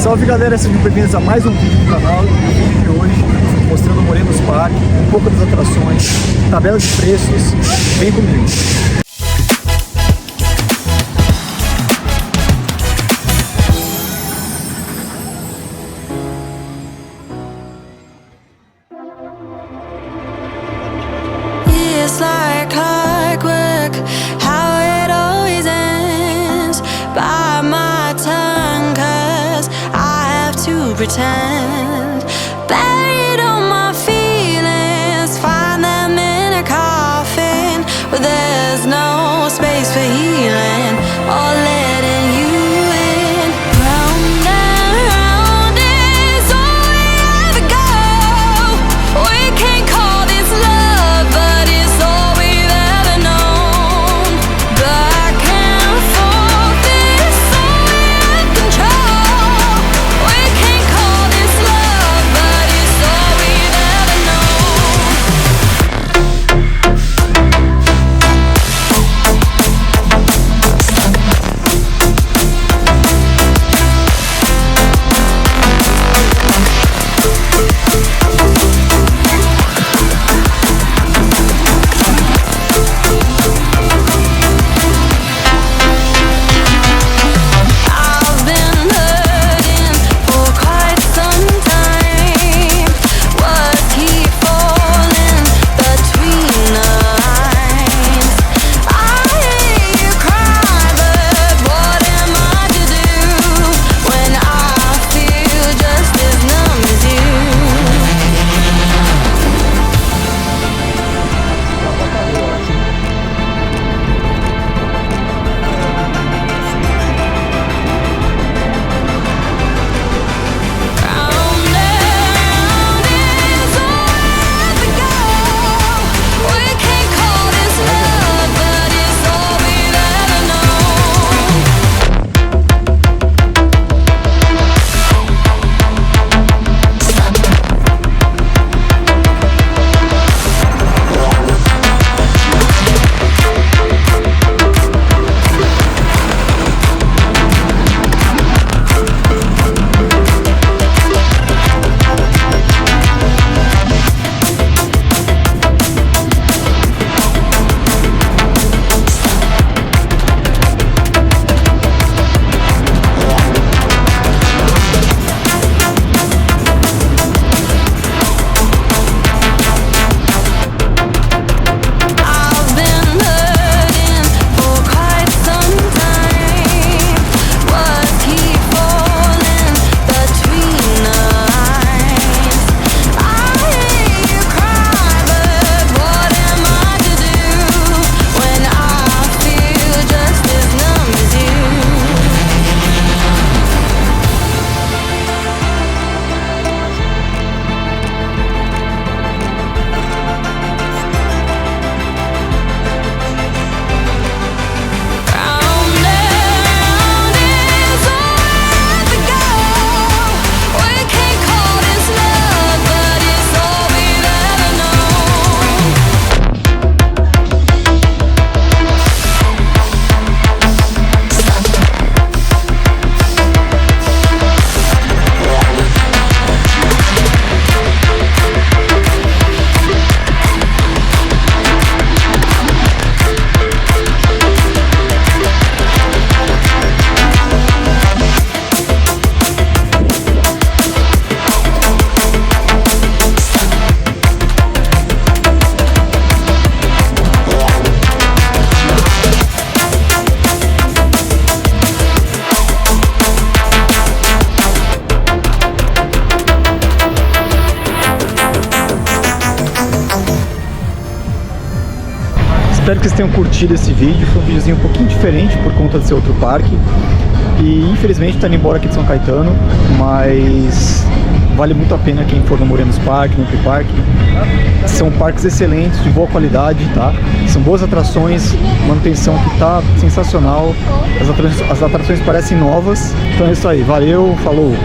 Salve galera, sejam bem-vindos a mais um vídeo do canal. No vídeo de hoje, mostrando o Moreno Park, um pouco das atrações, tabela de preços. Vem comigo. It's like clockwork, how it always ends. Bite my tongue, 'cause I have to pretend. Buried all my feelings, find them in a coffin where there's no space for healing or letting you in. Round and round is all we ever go. We can't call this love, but it's all we've ever known. Back and forth is all we have control. We can't call this love, but it's all we've ever known. I've been hurting for quite some time. Words keep falling between the lines. I hear you cry, but what am I to do when I feel just as numb as you? Round and round is all we ever go. We can't call this love, but it's all we've ever known. I've been hurting for quite some time. Words keep falling between the lines. I hear you cry, but what am I to do when I feel just as numb as you? Round and round is all we ever go. We can't call this love, but it's all we've ever known. Espero que vocês tenham curtido esse vídeo. Foi um videozinho um pouquinho diferente por conta de ser outro parque. E infelizmente tá indo embora aqui de São Caetano, mas vale muito a pena quem for no Moreno Park, no Park. São parques excelentes, de boa qualidade, tá? São boas atrações, manutenção que tá sensacional. As atrações parecem novas. Então é isso aí, valeu, falou!